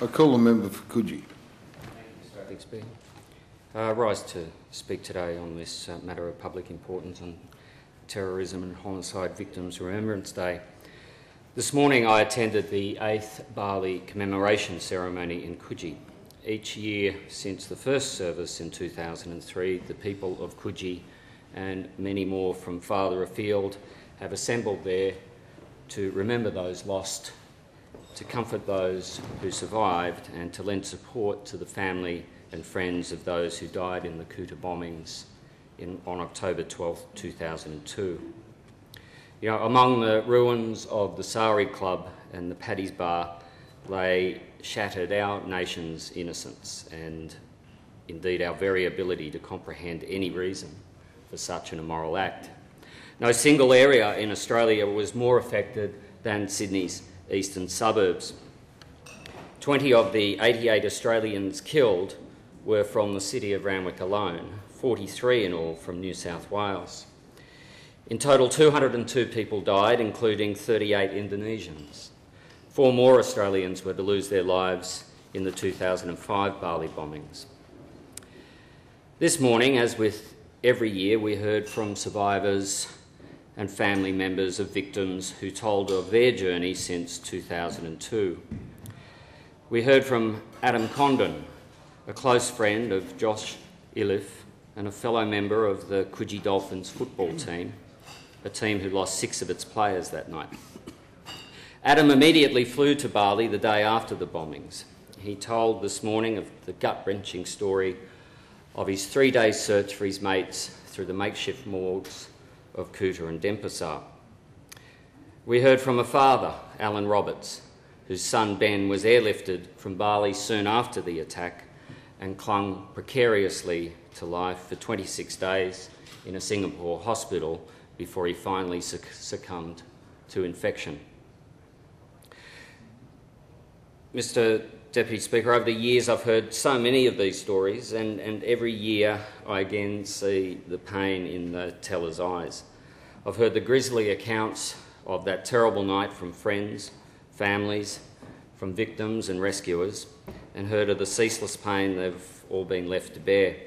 I call the member for Coogee. Thank you, Mr. Speaker. I rise to speak today on this matter of public importance on Terrorism and Homicide Victims Remembrance Day. This morning I attended the 8th Bali commemoration ceremony in Coogee. Each year since the first service in 2003, the people of Coogee and many more from farther afield have assembled there to remember those lost, to comfort those who survived, and to lend support to the family and friends of those who died in the Coogee bombings on October 12, 2002. You know, among the ruins of the Sari Club and the Paddy's Bar lay shattered our nation's innocence and indeed our very ability to comprehend any reason for such an immoral act. No single area in Australia was more affected than Sydney's eastern suburbs. 20 of the 88 Australians killed were from the city of Randwick alone, 43 in all from New South Wales. In total, 202 people died, including 38 Indonesians. 4 more Australians were to lose their lives in the 2005 Bali bombings. This morning, as with every year, we heard from survivors and family members of victims who told of their journey since 2002. We heard from Adam Condon, a close friend of Josh Iliff and a fellow member of the Coogee Dolphins football team, a team who lost 6 of its players that night. Adam immediately flew to Bali the day after the bombings. He told this morning of the gut-wrenching story of his 3-day search for his mates through the makeshift morgues of Coogee and Denpasar. We heard from a father, Alan Roberts, whose son Ben was airlifted from Bali soon after the attack and clung precariously to life for 26 days in a Singapore hospital before he finally succumbed to infection. Mr. Deputy Speaker, over the years I've heard so many of these stories, and every year I again see the pain in the teller's eyes. I've heard the grisly accounts of that terrible night from friends, families, from victims and rescuers, and heard of the ceaseless pain they've all been left to bear.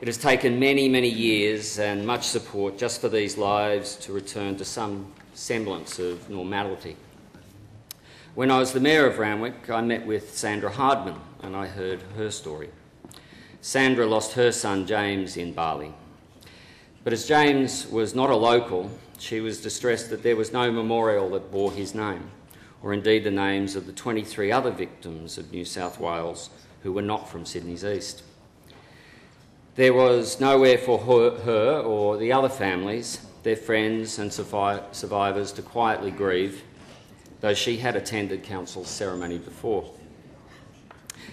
It has taken many, many years and much support just for these lives to return to some semblance of normality. When I was the Mayor of Randwick, I met with Sandra Hardman and I heard her story. Sandra lost her son James in Bali. But as James was not a local, she was distressed that there was no memorial that bore his name, or indeed the names of the 23 other victims of New South Wales who were not from Sydney's east. There was nowhere for her or the other families, their friends and survivors to quietly grieve, though she had attended council's ceremony before.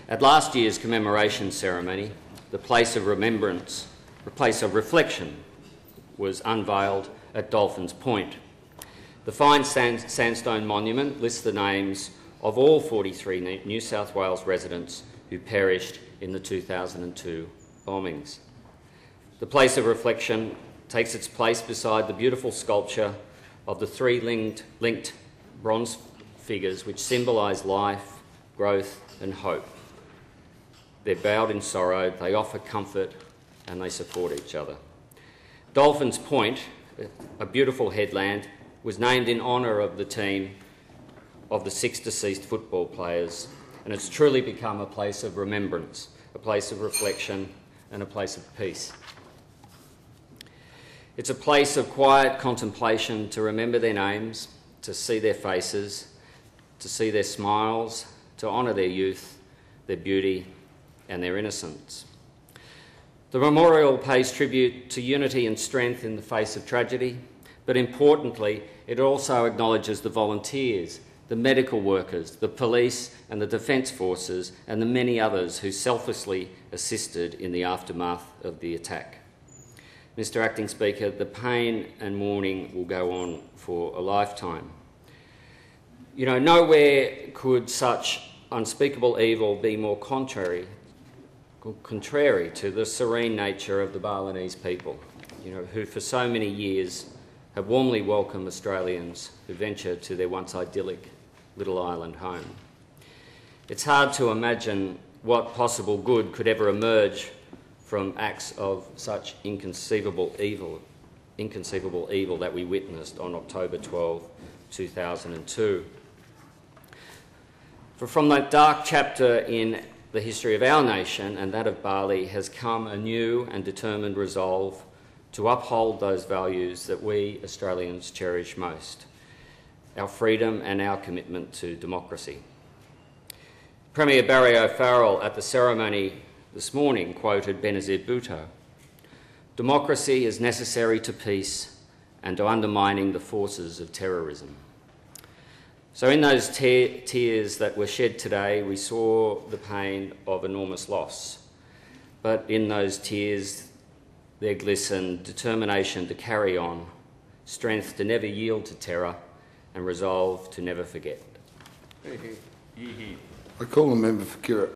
At last year's commemoration ceremony, the place of remembrance, the place of reflection, was unveiled at Dolphins Point. The fine sandstone monument lists the names of all 43 New South Wales residents who perished in the 2002 bombings. The place of reflection takes its place beside the beautiful sculpture of the 3 linked bronze figures which symbolise life, growth and hope. They're bowed in sorrow, they offer comfort and they support each other. Dolphins Point, a beautiful headland, was named in honour of the team of the 6 deceased football players, and it's truly become a place of remembrance, a place of reflection and a place of peace. It's a place of quiet contemplation to remember their names, to see their faces, to see their smiles, to honour their youth, their beauty and their innocence. The memorial pays tribute to unity and strength in the face of tragedy, but importantly, it also acknowledges the volunteers, the medical workers, the police and the defence forces and the many others who selflessly assisted in the aftermath of the attack. Mr. Acting Speaker, the pain and mourning will go on for a lifetime. You know, nowhere could such unspeakable evil be more contrary to the serene nature of the Balinese people, you know, who for so many years have warmly welcomed Australians who venture to their once idyllic little island home. It's hard to imagine what possible good could ever emerge from acts of such inconceivable evil that we witnessed on October 12, 2002. For from that dark chapter in the history of our nation and that of Bali has come a new and determined resolve to uphold those values that we Australians cherish most, our freedom and our commitment to democracy. Premier Barry O'Farrell at the ceremony this morning quoted Benazir Bhutto, "Democracy is necessary to peace and to undermining the forces of terrorism." So in those tears that were shed today, we saw the pain of enormous loss. But in those tears, there glistened determination to carry on, strength to never yield to terror, and resolve to never forget. I call the member for Kirra.